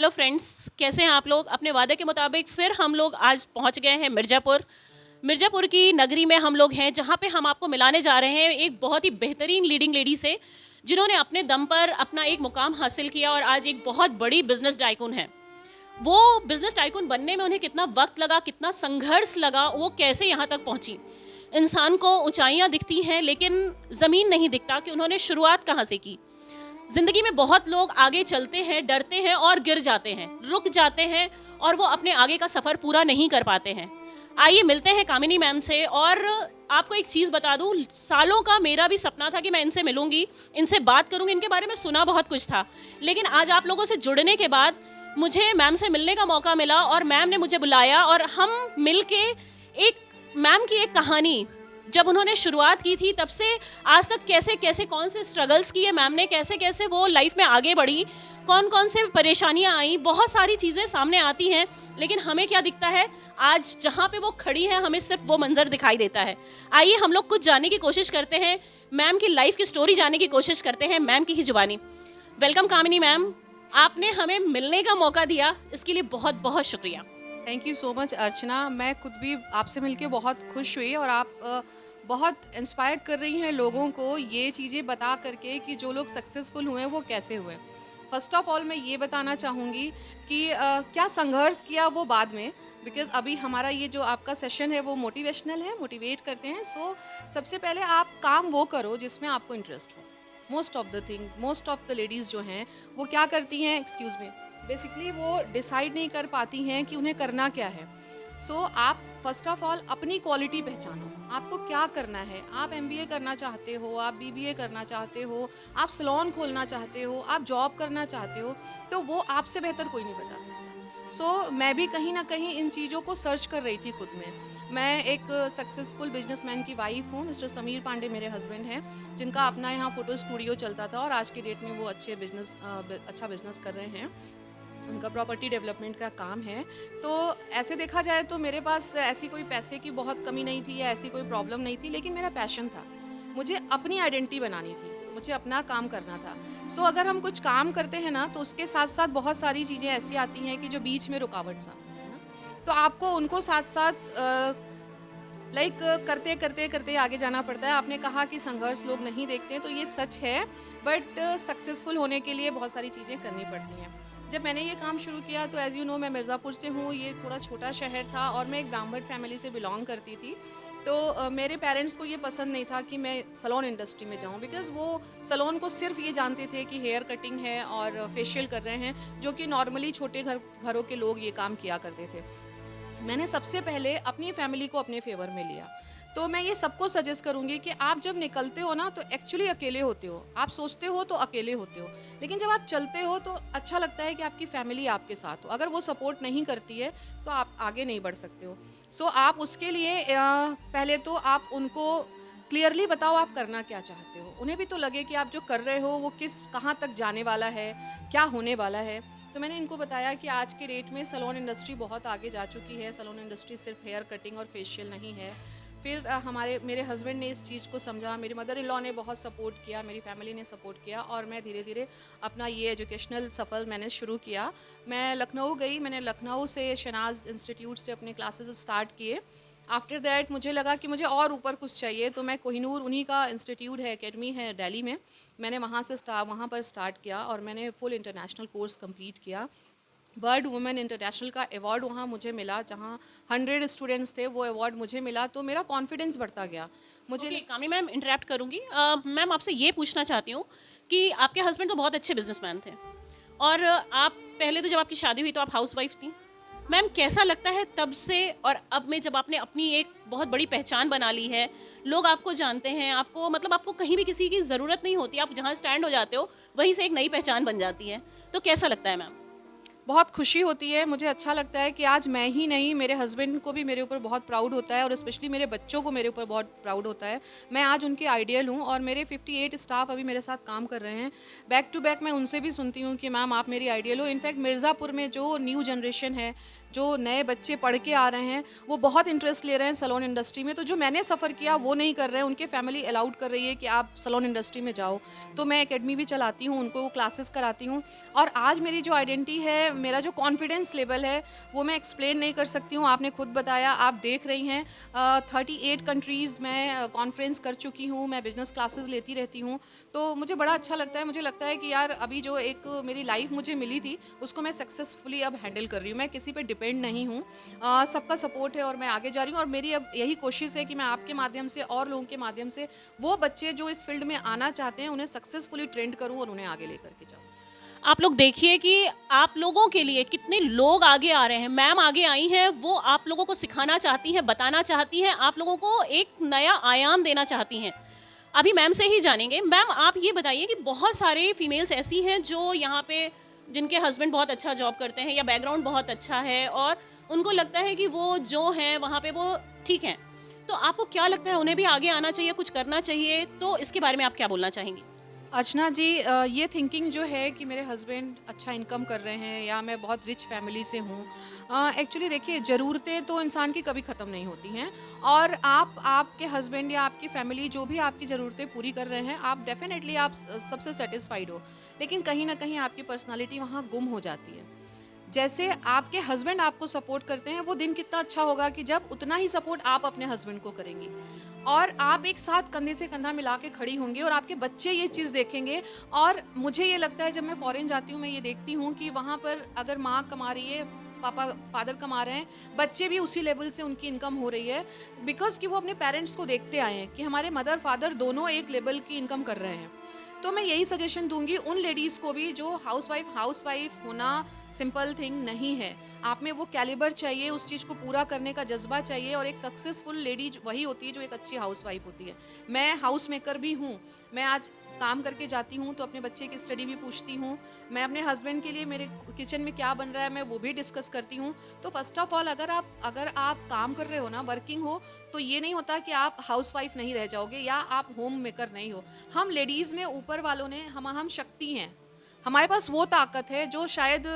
Hello friends, कैसे हैं आप लोग। अपने वादे के मुताबिक फिर हम लोग आज पहुंच गए हैं मिर्ज़ापुर। मिर्ज़ापुर की नगरी में हम लोग हैं, जहां पे हम आपको मिलाने जा रहे हैं एक बहुत ही बेहतरीन लीडिंग लेडी से, जिन्होंने अपने दम पर अपना एक मुकाम हासिल किया और आज एक बहुत बड़ी बिजनेस टाइकून है। वो बिजनेस टाइकून बनने में उन्हें कितना वक्त लगा, कितना संघर्ष लगा, वो कैसे यहाँ तक पहुँची। इंसान को ऊंचाइयाँ दिखती हैं लेकिन ज़मीन नहीं दिखता कि उन्होंने शुरुआत कहाँ से की। जिंदगी में बहुत लोग आगे चलते हैं, डरते हैं और गिर जाते हैं, रुक जाते हैं और वो अपने आगे का सफ़र पूरा नहीं कर पाते हैं। आइए मिलते हैं कामिनी मैम से। और आपको एक चीज़ बता दूं, सालों का मेरा भी सपना था कि मैं इनसे मिलूंगी, इनसे बात करूंगी। इनके बारे में सुना बहुत कुछ था, लेकिन आज आप लोगों से जुड़ने के बाद मुझे मैम से मिलने का मौका मिला और मैम ने मुझे बुलाया और हम मिल के एक मैम की एक कहानी, जब उन्होंने शुरुआत की थी तब से आज तक कैसे कैसे कौन से स्ट्रगल्स किए मैम ने, कैसे कैसे वो लाइफ में आगे बढ़ी, कौन कौन से परेशानियां आई, बहुत सारी चीज़ें सामने आती हैं। लेकिन हमें क्या दिखता है, आज जहाँ पे वो खड़ी हैं हमें सिर्फ वो मंजर दिखाई देता है। आइए हम लोग कुछ जानने की कोशिश करते हैं, मैम की लाइफ की स्टोरी जानने की कोशिश करते हैं मैम की ही जुबानी। वेलकम कामिनी मैम, आपने हमें मिलने का मौका दिया, इसके लिए बहुत बहुत शुक्रिया। थैंक यू सो मच अर्चना। मैं खुद भी आपसे मिलके बहुत खुश हुई और आप बहुत इंस्पायर कर रही हैं लोगों को ये चीज़ें बता करके कि जो लोग सक्सेसफुल हुए वो कैसे हुए। फर्स्ट ऑफ ऑल मैं ये बताना चाहूँगी कि क्या संघर्ष किया वो बाद में, बिकॉज़ अभी हमारा ये जो आपका सेशन है वो मोटिवेशनल है, मोटिवेट करते हैं। सो सबसे पहले आप काम वो करो जिसमें आपको इंटरेस्ट हो। मोस्ट ऑफ द लेडीज़ जो हैं वो क्या करती हैं, एक्सक्यूज़ मी, बेसिकली वो डिसाइड नहीं कर पाती हैं कि उन्हें करना क्या है। सो आप फर्स्ट ऑफ ऑल अपनी क्वालिटी पहचानो, आपको क्या करना है। आप एमबीए करना चाहते हो, आप बीबीए करना चाहते हो, आप सैलून खोलना चाहते हो, आप जॉब करना चाहते हो, तो वो आपसे बेहतर कोई नहीं बता सकता। मैं भी कहीं ना कहीं इन चीज़ों को सर्च कर रही थी खुद में। मैं एक सक्सेसफुल बिजनेसमैन की वाइफ हूँ। मिस्टर समीर पांडे मेरे हस्बैंड हैं, जिनका अपना यहाँ फ़ोटो स्टूडियो चलता था और आज के डेट में वो अच्छा बिजनेस कर रहे हैं। उनका प्रॉपर्टी डेवलपमेंट का काम है। तो ऐसे देखा जाए तो मेरे पास ऐसी कोई पैसे की बहुत कमी नहीं थी या ऐसी कोई प्रॉब्लम नहीं थी, लेकिन मेरा पैशन था। मुझे अपनी आइडेंटिटी बनानी थी, मुझे अपना काम करना था। अगर हम कुछ काम करते हैं ना, तो उसके साथ साथ बहुत सारी चीज़ें ऐसी आती हैं कि जो बीच में रुकावट सा आती है ना, तो आपको उनको साथ साथ करते करते करते आगे जाना पड़ता है। आपने कहा कि संघर्ष लोग नहीं देखते, तो ये सच है, बट सक्सेसफुल होने के लिए बहुत सारी चीज़ें करनी पड़ती हैं। जब मैंने ये काम शुरू किया तो एज़ यू नो, मैं मिर्ज़ापुर से हूँ। ये थोड़ा छोटा शहर था और मैं एक ब्राह्मण फैमिली से बिलोंग करती थी। मेरे पेरेंट्स को ये पसंद नहीं था कि मैं सैलून इंडस्ट्री में जाऊँ, बिकॉज़ वो सैलून को सिर्फ ये जानते थे कि हेयर कटिंग है और फेशियल कर रहे हैं, जो कि नॉर्मली छोटे घरों के लोग ये काम किया करते थे। मैंने सबसे पहले अपनी फैमिली को अपने फेवर में लिया। तो मैं ये सबको सजेस्ट करूँगी कि आप जब निकलते हो ना, तो एक्चुअली अकेले होते हो। आप सोचते हो तो अकेले होते हो, लेकिन जब आप चलते हो तो अच्छा लगता है कि आपकी फैमिली आपके साथ हो। अगर वो सपोर्ट नहीं करती है तो आप आगे नहीं बढ़ सकते हो। आप उसके लिए पहले तो आप उनको क्लियरली बताओ आप करना क्या चाहते हो। उन्हें भी तो लगे कि आप जो कर रहे हो वो कहाँ तक जाने वाला है, क्या होने वाला है। तो मैंने इनको बताया कि आज के डेट में सैलून इंडस्ट्री बहुत आगे जा चुकी है। सैलून इंडस्ट्री सिर्फ हेयर कटिंग और फेशियल नहीं है। फिर मेरे हस्बैंड ने इस चीज़ को समझा, मेरी मदर इन लॉ ने बहुत सपोर्ट किया, मेरी फैमिली ने सपोर्ट किया और मैं धीरे धीरे अपना ये एजुकेशनल सफ़र मैंने शुरू किया। मैं लखनऊ गई, मैंने लखनऊ से शहनाज इंस्टीट्यूट से अपने क्लासेस स्टार्ट किए। आफ्टर दैट मुझे लगा कि मुझे और ऊपर कुछ चाहिए, तो मैं कोहिनूर, उन्हीं का इंस्टीट्यूट है, एकेडमी है दिल्ली में, मैंने वहाँ पर स्टार्ट किया और मैंने फुल इंटरनेशनल कोर्स कंप्लीट किया। वर्ल्ड वुमेन इंटरनेशनल का अवार्ड वहाँ मुझे मिला, जहाँ 100 स्टूडेंट्स थे, वो अवार्ड मुझे मिला। तो मेरा कॉन्फिडेंस बढ़ता गया। मुझे कामिनी मैम, इंटरप्ट करूंगी। मैम आपसे ये पूछना चाहती हूँ कि आपके हस्बैंड तो बहुत अच्छे बिजनेसमैन थे और आप पहले तो जब आपकी शादी हुई तो आप हाउस वाइफ थी। मैम कैसा लगता है तब से और अब में, जब आपने अपनी एक बहुत बड़ी पहचान बना ली है, लोग आपको जानते हैं, आपको मतलब आपको कहीं भी किसी की ज़रूरत नहीं होती, आप जहाँ स्टैंड हो जाते हो वहीं से एक नई पहचान बन जाती है, तो कैसा लगता है मैम? बहुत खुशी होती है, मुझे अच्छा लगता है कि आज मैं ही नहीं, मेरे हस्बैंड को भी मेरे ऊपर बहुत प्राउड होता है और स्पेशली मेरे बच्चों को मेरे ऊपर बहुत प्राउड होता है। मैं आज उनके आइडियल हूँ और मेरे 58 स्टाफ अभी मेरे साथ काम कर रहे हैं। बैक टू बैक मैं उनसे भी सुनती हूँ कि मैम आप मेरी आइडियल हो। इनफैक्ट मिर्ज़ापुर में जो न्यू जनरेशन है, जो नए बच्चे पढ़ के आ रहे हैं वो बहुत इंटरेस्ट ले रहे हैं सैलून इंडस्ट्री में। तो जो मैंने सफ़र किया वो नहीं कर रहे हैं, उनके फैमिली अलाउड कर रही है कि आप सैलून इंडस्ट्री में जाओ। तो मैं एकेडमी भी चलाती हूँ, उनको क्लासेस कराती हूँ। और आज मेरी जो आइडेंटिटी है, मेरा जो कॉन्फिडेंस लेवल है, वो मैं एक्सप्लेन नहीं कर सकती हूँ। आपने खुद बताया, आप देख रही हैं 38 कंट्रीज़ में कॉन्फ्रेंस कर चुकी हूँ, मैं बिज़नेस क्लासेस लेती रहती हूँ। तो मुझे बड़ा अच्छा लगता है। मुझे लगता है कि यार अभी जो एक मेरी लाइफ मुझे मिली थी उसको मैं सक्सेसफुली अब हैंडल कर रही हूँ। मैं किसी पे डिपेंड नहीं हूँ, सबका सपोर्ट है और मैं आगे जा रही हूँ। और मेरी अब यही कोशिश है कि मैं आपके माध्यम से और लोगों के माध्यम से वो बच्चे जो इस फील्ड में आना चाहते हैं उन्हें सक्सेसफुली ट्रेंड करूँ और उन्हें आगे लेकर के जाऊँ। आप लोग देखिए कि आप लोगों के लिए कितने लोग आगे आ रहे हैं। मैम आगे आई हैं, वो आप लोगों को सिखाना चाहती हैं, बताना चाहती हैं, आप लोगों को एक नया आयाम देना चाहती हैं। अभी मैम से ही जानेंगे। मैम आप ये बताइए कि बहुत सारे फीमेल्स ऐसी हैं जो यहाँ पे जिनके हस्बैंड बहुत अच्छा जॉब करते हैं या बैकग्राउंड बहुत अच्छा है और उनको लगता है कि वो जो हैं वहाँ पे वो ठीक हैं। तो आपको क्या लगता है उन्हें भी आगे आना चाहिए, कुछ करना चाहिए? तो इसके बारे में आप क्या बोलना चाहेंगी? अर्चना जी, ये थिंकिंग जो है कि मेरे हस्बैंड अच्छा इनकम कर रहे हैं या मैं बहुत रिच फैमिली से हूँ, एक्चुअली देखिए ज़रूरतें तो इंसान की कभी ख़त्म नहीं होती हैं। और आप आपके हस्बैंड या आपकी फैमिली जो भी आपकी ज़रूरतें पूरी कर रहे हैं, आप डेफिनेटली आप सबसे सेटिस्फाइड हो। लेकिन कहीं ना कहीं आपकी पर्सनालिटी वहाँ गुम हो जाती है। जैसे आपके हस्बैंड आपको सपोर्ट करते हैं, वो दिन कितना अच्छा होगा कि जब उतना ही सपोर्ट आप अपने हस्बैंड को करेंगी और आप एक साथ कंधे से कंधा मिला के खड़ी होंगी और आपके बच्चे ये चीज़ देखेंगे। और मुझे ये लगता है, जब मैं फॉरेन जाती हूँ मैं ये देखती हूँ कि वहाँ पर अगर माँ कमा रही है, पापा फादर कमा रहे हैं, बच्चे भी उसी लेवल से उनकी इनकम हो रही है, बिकॉज कि वो अपने पेरेंट्स को देखते आए हैं कि हमारे मदर फादर दोनों एक लेवल की इनकम कर रहे हैं। तो मैं यही सजेशन दूंगी उन लेडीज़ को भी जो हाउसवाइफ होना सिंपल थिंग नहीं है। आप में वो कैलिबर चाहिए, उस चीज़ को पूरा करने का जज्बा चाहिए। और एक सक्सेसफुल लेडी वही होती है जो एक अच्छी हाउसवाइफ होती है। मैं हाउस मेकर भी हूँ, मैं आज काम करके जाती हूँ तो अपने बच्चे की स्टडी भी पूछती हूँ। मैं अपने हस्बैंड के लिए मेरे किचन में क्या बन रहा है मैं वो भी डिस्कस करती हूँ। तो फर्स्ट ऑफ ऑल अगर आप काम कर रहे हो ना, वर्किंग हो, तो ये नहीं होता कि आप हाउसवाइफ नहीं रह जाओगे या आप होम मेकर नहीं हो। हम लेडीज़ में ऊपर वालों ने हम शक्ति हैं, हमारे पास वो ताकत है जो शायद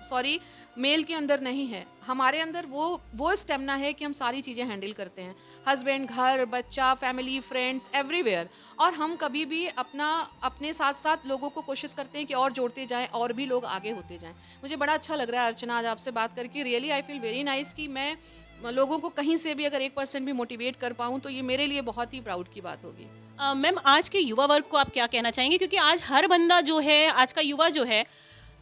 सॉरी मेल के अंदर नहीं है। हमारे अंदर वो स्टेमिना है कि हम सारी चीज़ें हैंडल करते हैं, हस्बैंड, घर, बच्चा, फैमिली, फ्रेंड्स, एवरीवेयर। और हम कभी भी अपने साथ साथ लोगों को कोशिश करते हैं कि और जोड़ते जाएं और भी लोग आगे होते जाएं। मुझे बड़ा अच्छा लग रहा है अर्चना आज आपसे बात करके। Really I feel very nice कि मैं लोगों को कहीं से भी अगर 1% भी मोटिवेट कर पाऊँ तो ये मेरे लिए बहुत ही प्राउड की बात होगी। मैम आज के युवा वर्ग को आप क्या कहना चाहेंगे? क्योंकि आज हर बंदा जो है, आज का युवा जो है,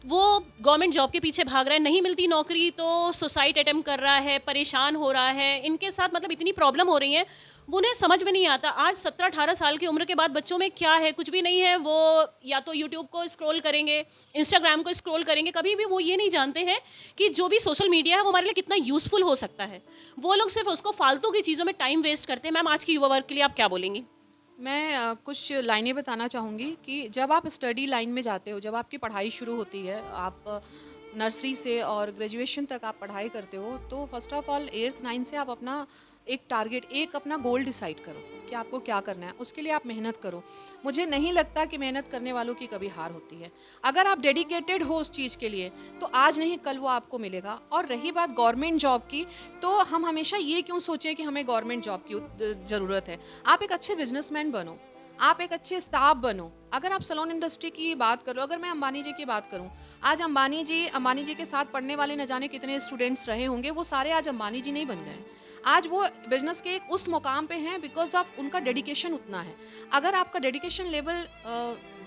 वो गवर्नमेंट जॉब के पीछे भाग रहा है। नहीं मिलती नौकरी तो सुसाइड अटेम्प्ट कर रहा है, परेशान हो रहा है। इनके साथ मतलब इतनी प्रॉब्लम हो रही है, वो उन्हें समझ में नहीं आता। आज 17-18 साल की उम्र के बाद बच्चों में क्या है, कुछ भी नहीं है। वो या तो यूट्यूब को स्क्रॉल करेंगे, इंस्टाग्राम को स्क्रॉल करेंगे, कभी भी वो ये नहीं जानते हैं कि जो भी सोशल मीडिया है वो हमारे लिए कितना यूज़फुल हो सकता है। वो लोग सिर्फ उसको फालतू की चीज़ों में टाइम वेस्ट करते हैं। मैम आज के युवा वर्ग के लिए आप क्या बोलेंगी? मैं कुछ लाइनें बताना चाहूँगी कि जब आप स्टडी लाइन में जाते हो, जब आपकी पढ़ाई शुरू होती है, आप नर्सरी से और ग्रेजुएशन तक आप पढ़ाई करते हो, तो first of all 8th 9th से आप अपना एक टारगेट, एक अपना गोल डिसाइड करो कि आपको क्या करना है। उसके लिए आप मेहनत करो। मुझे नहीं लगता कि मेहनत करने वालों की कभी हार होती है। अगर आप डेडिकेटेड हो उस चीज़ के लिए तो आज नहीं कल वो आपको मिलेगा। और रही बात गवर्नमेंट जॉब की, तो हम हमेशा ये क्यों सोचें कि हमें गवर्नमेंट जॉब की ज़रूरत है। आप एक अच्छे बिजनेसमैन बनो, आप एक अच्छे स्टाफ बनो। अगर आप सैलून इंडस्ट्री की बात करो, अगर मैं अंबानी जी की बात करूं, आज अंबानी जी के साथ पढ़ने वाले न जाने कितने स्टूडेंट्स रहे होंगे, वो सारे आज अंबानी जी नहीं बन गए। आज वो बिजनेस के एक उस मुकाम पे हैं बिकॉज ऑफ उनका डेडिकेशन उतना है। अगर आपका डेडिकेशन लेवल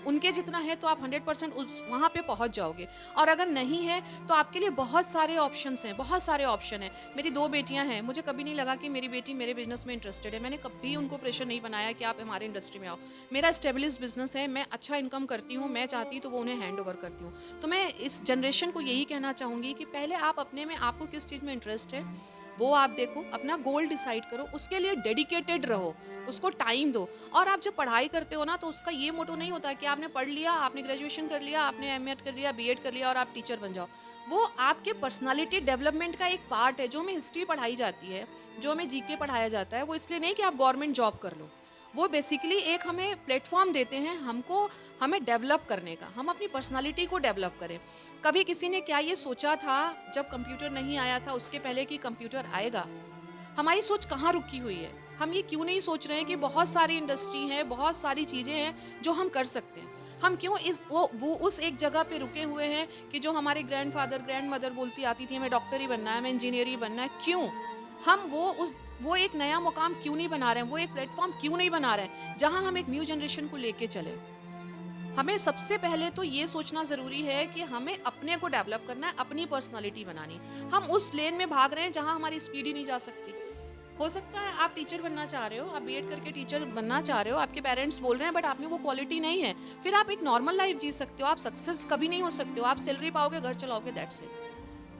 उनके जितना है तो आप 100% उस वहाँ पे पहुँच जाओगे। और अगर नहीं है तो आपके लिए बहुत सारे ऑप्शंस हैं, बहुत सारे ऑप्शन हैं। मेरी 2 बेटियां हैं, मुझे कभी नहीं लगा कि मेरी बेटी मेरे बिजनेस में इंटरेस्टेड है। मैंने कभी उनको प्रेशर नहीं बनाया कि आप हमारे इंडस्ट्री में आओ। मेरा स्टेब्लिश्ड बिजनेस है, मैं अच्छा इनकम करती हूँ, मैं चाहती तो वो उन्हें हैंड ओवर करती हूँ। तो मैं इस जनरेशन को यही कहना चाहूँगी कि पहले आप अपने में, आपको किस चीज़ में इंटरेस्ट है वो आप देखो, अपना गोल डिसाइड करो, उसके लिए डेडिकेटेड रहो, उसको टाइम दो। और आप जब पढ़ाई करते हो ना तो उसका ये मोटो नहीं होता कि आपने पढ़ लिया, आपने ग्रेजुएशन कर लिया, आपने एमएड कर लिया, बीएड कर लिया और आप टीचर बन जाओ। वो आपके पर्सनालिटी डेवलपमेंट का एक पार्ट है। जो हमें हिस्ट्री पढ़ाई जाती है, जो हमें जीके पढ़ाया जाता है, वो इसलिए नहीं कि आप गवर्नमेंट जॉब कर लो। वो बेसिकली एक हमें प्लेटफॉर्म देते हैं हमको, हमें डेवलप करने का, हम अपनी पर्सनालिटी को डेवलप करें। कभी किसी ने क्या ये सोचा था जब कंप्यूटर नहीं आया था उसके पहले कि कंप्यूटर आएगा? हमारी सोच कहाँ रुकी हुई है? हम ये क्यों नहीं सोच रहे हैं कि बहुत सारी इंडस्ट्री हैं, बहुत सारी चीज़ें हैं जो हम कर सकते हैं? हम क्यों इस वो उस एक जगह पे रुके हुए हैं कि जो हमारे ग्रैंडफादर ग्रैंडमदर बोलती आती थी हमें डॉक्टर ही बनना है, हमें इंजीनियर ही बनना है, क्यों? हम वो एक नया मुकाम क्यों नहीं बना रहे हैं? वो एक प्लेटफॉर्म क्यों नहीं बना रहे हैं जहां हम एक न्यू जनरेशन को लेके चले? हमें सबसे पहले तो ये सोचना ज़रूरी है कि हमें अपने को डेवलप करना है, अपनी पर्सनालिटी बनानी है। हम उस लेन में भाग रहे हैं जहाँ हमारी स्पीड ही नहीं जा सकती। हो सकता है आप टीचर बनना चाह रहे हो, आप बीएड करके टीचर बनना चाह रहे हो, आपके पेरेंट्स बोल रहे हैं बट आप में वो क्वालिटी नहीं है, फिर आप एक नॉर्मल लाइफ जी सकते हो, आप सक्सेस कभी नहीं हो सकते हो, आप सैलरी पाओगे, घर चलाओगे, दैट्स इट।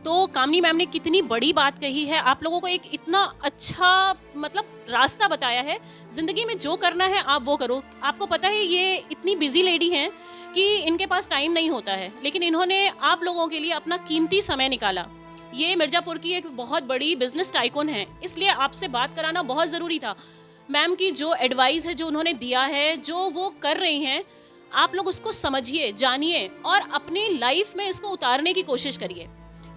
तो कामनी मैम ने कितनी बड़ी बात कही है, आप लोगों को एक इतना अच्छा मतलब रास्ता बताया है। ज़िंदगी में जो करना है आप वो करो। आपको पता है ये इतनी बिजी लेडी हैं कि इनके पास टाइम नहीं होता है, लेकिन इन्होंने आप लोगों के लिए अपना कीमती समय निकाला। ये मिर्ज़ापुर की एक बहुत बड़ी बिजनेस टाइकून है, इसलिए आपसे बात कराना बहुत ज़रूरी था। मैम की जो एडवाइस है, जो उन्होंने दिया है, जो वो कर रही हैं, आप लोग उसको समझिए, जानिए और अपनी लाइफ में इसको उतारने की कोशिश करिए।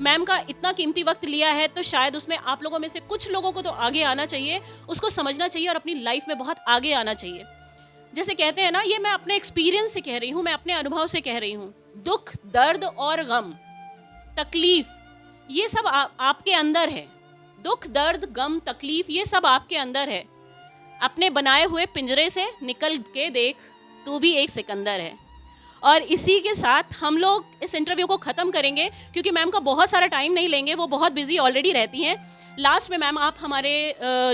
मैम का इतना कीमती वक्त लिया है तो शायद उसमें आप लोगों में से कुछ लोगों को तो आगे आना चाहिए, उसको समझना चाहिए और अपनी लाइफ में बहुत आगे आना चाहिए। जैसे कहते हैं ना, ये मैं अपने एक्सपीरियंस से कह रही हूँ, मैं अपने अनुभव से कह रही हूँ। दुख, दर्द और गम, तकलीफ, ये सब आपके अंदर है। दुख, दर्द, गम, तकलीफ, ये सब आपके अंदर है। अपने बनाए हुए पिंजरे से निकल के देख, तू भी एक सिकंदर है। और इसी के साथ हम लोग इस इंटरव्यू को ख़त्म करेंगे क्योंकि मैम का बहुत सारा टाइम नहीं लेंगे, वो बहुत बिजी ऑलरेडी रहती हैं। लास्ट में मैम आप हमारे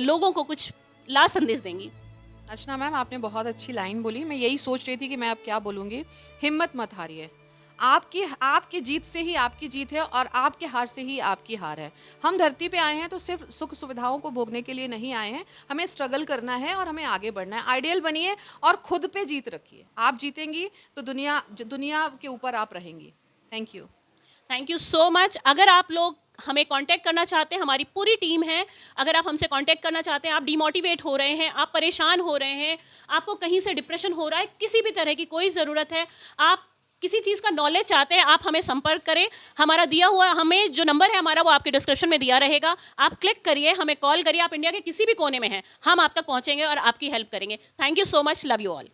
लोगों को कुछ लास्ट संदेश देंगी। अर्चना मैम, आपने बहुत अच्छी लाइन बोली। मैं यही सोच रही थी कि मैं अब क्या बोलूँगी। हिम्मत मत हारिए। आपकी जीत से ही आपकी जीत है और आपके हार से ही आपकी हार है। हम धरती पे आए हैं तो सिर्फ सुख सुविधाओं को भोगने के लिए नहीं आए हैं, हमें स्ट्रगल करना है और हमें आगे बढ़ना है। आइडियल बनिए और खुद पे जीत रखिए। आप जीतेंगी तो दुनिया के ऊपर आप रहेंगी। Thank you. Thank you so much. अगर आप लोग हमें कांटेक्ट करना चाहते हैं, हमारी पूरी टीम है, अगर आप हमसे कांटेक्ट करना चाहते हैं, आप डिमोटिवेट हो रहे हैं, आप परेशान हो रहे हैं, आपको कहीं से डिप्रेशन हो रहा है, किसी भी तरह की कोई ज़रूरत है, आप किसी चीज़ का नॉलेज चाहते हैं, आप हमें संपर्क करें। हमारा दिया हुआ, हमें जो नंबर है हमारा, वो आपके डिस्क्रिप्शन में दिया रहेगा। आप क्लिक करिए, हमें कॉल करिए। आप इंडिया के किसी भी कोने में हैं, हम आप तक पहुँचेंगे और आपकी हेल्प करेंगे। Thank you so much. Love you all.